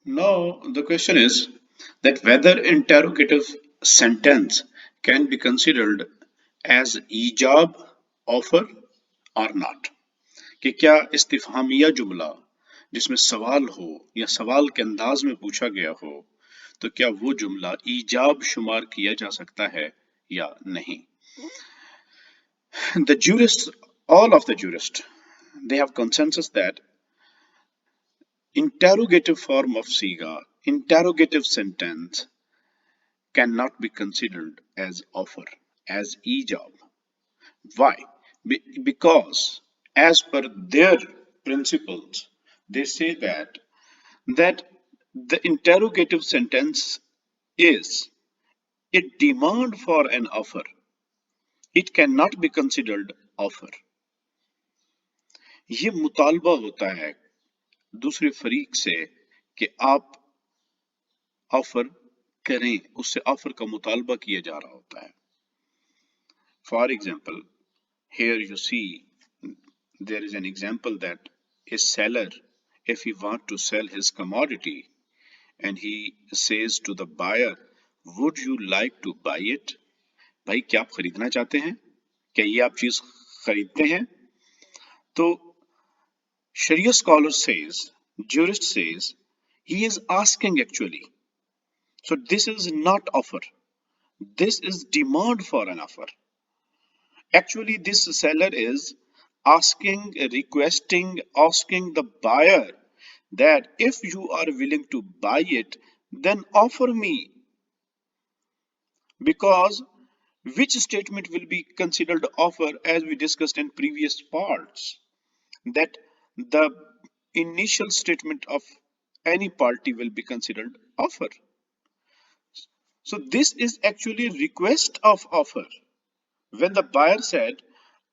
Now, the question is that whether interrogative sentence can be considered as ईजाब offer or not. कि क्या इस्तिफहामिया जुमला जिसमें सवाल हो या सवाल के अंदाज में पूछा गया हो तो क्या वो जुमला ईजाब शुमार किया जा सकता है या नहीं. The jurists, all of the jurists, they have consensus that interrogative form of siga, interrogative sentence cannot be considered as offer, as ijab. Why? Because as per their principles, they say that the interrogative sentence is a demand for an offer. It cannot be considered offer. ये मुतालबा होता है दूसरे फरीक से कि आप offer करें, उससे ऑफर का मुतालबा किया जा रहा होता है. For example, here you see there is an example that a seller, if he want to sell his commodity and he says to the buyer, would you like to buy it? भाई क्या आप खरीदना चाहते हैं? क्या ये आप चीज खरीदते हैं? तो Sharia scholar says, jurist says, he is asking actually. So this is not offer. This is demand for an offer. Actually, this seller is asking, requesting, asking the buyer that if you are willing to buy it, then offer me. Because which statement will be considered offer, as we discussed in previous parts, that the initial statement of any party will be considered offer. So this is actually request of offer. When the buyer said,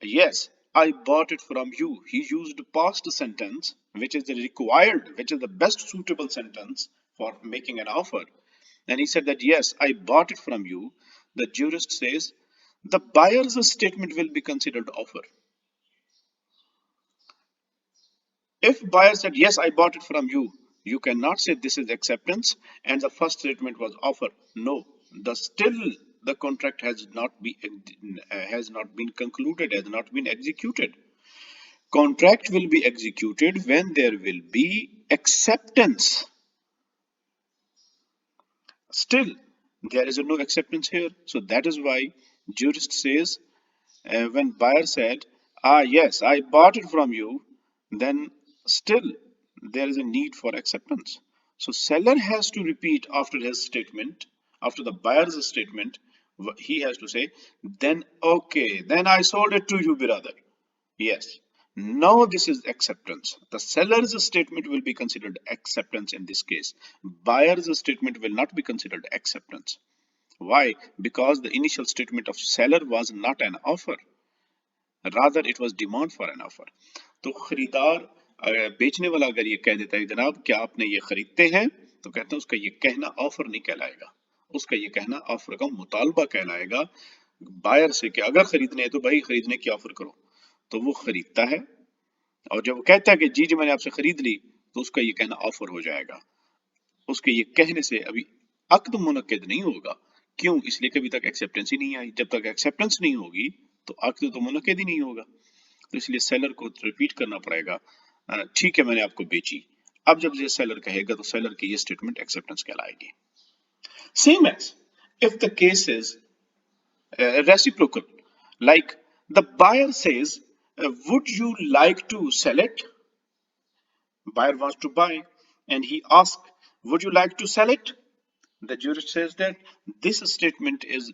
yes, I bought it from you, he used past sentence, which is the required, which is the best suitable sentence for making an offer. And he said that, yes, I bought it from you. The jurist says, the buyer's statement will be considered offer. If buyer said, yes, I bought it from you, you cannot say this is acceptance and the first statement was offer. No, the contract has not been concluded, has not been executed. Contract will be executed when there will be acceptance. Still, there is no acceptance here. So that is why jurist says, when buyer said, yes, I bought it from you, then still there is a need for acceptance. So seller has to repeat after his statement, after the buyer's statement, he has to say, then okay, then I sold it to you, brother. Yes. Now this is acceptance. The seller's statement will be considered acceptance in this case. Buyer's statement will not be considered acceptance. Why? Because the initial statement of seller was not an offer. Rather it was demand for an offer. तो खरीदार बेचने वाला अगर ये कह देता है जनाब क्या आपने ये खरीदते हैं, तो कहते हैं उसका ये कहना ऑफर नहीं कहलाएगा, उसका ये कहना ऑफर का मुतालबा कहलाएगा बायर से कि अगर खरीदने हैं तो भाई खरीदने की ऑफर करो. तो वो खरीदता है और जब वो कहता है कि जी जी मैंने आपसे खरीद ली, तो उसका ये कहना ऑफर हो जाएगा. उसके ये कहने से अभी अक्द मुनक्किद नहीं होगा. क्यों? इसलिए कभी तक एक्सेप्टेंस ही नहीं आई. जब तक एक्सेप्टेंस नहीं होगी तो अक्द तो मुनक्किद ही नहीं होगा. तो इसलिए सेलर को रिपीट करना पड़ेगा, ठीक है मैंने आपको बेची. अब जब ये सेलर कहेगा तो सेलर की ये स्टेटमेंट एक्सेप्टेंस कहलाएगी. Same as if the case is reciprocal, like the buyer says, would you like to sell it? Buyer wants to buy and he asks, would you like to sell it? The jurist says that this statement is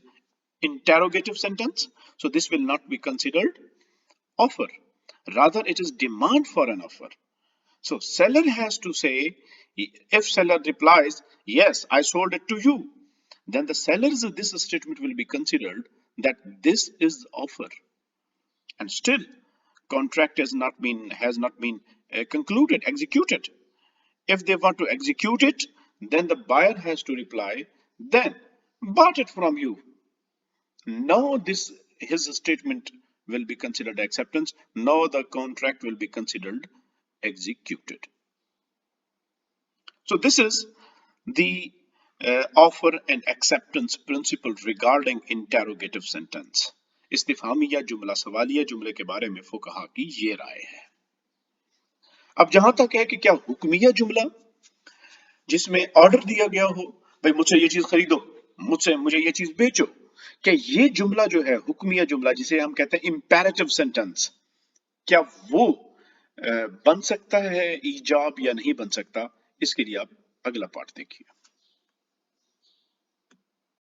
interrogative sentence, so this will not be considered offer. Rather, it is demand for an offer. So seller has to say, if seller replies, yes, I sold it to you, then the seller's this statement will be considered that this is offer. And still, contract has not been concluded, executed. If they want to execute it, then the buyer has to reply, then bought it from you. Now his statement will be considered acceptance. Now the contract will be considered executed. So this is the offer and acceptance principle regarding interrogative sentence. इस्तिफामिया जुमला सवालिया जुमले के बारे में फुकहा की ये राय है। अब जहां तक है कि क्या हुक्मिया जुमला जिसमें ऑर्डर दिया गया हो, भाई मुझसे ये चीज खरीदो, मुझे ये चीज बेचो, क्या ये जुमला जो है हुक्मिया जुमला जिसे हम कहते हैं इंपेरेटिव सेंटेंस, क्या वो बन सकता है ईजाब या नहीं बन सकता? इसके लिए आप अगला पार्ट देखिए।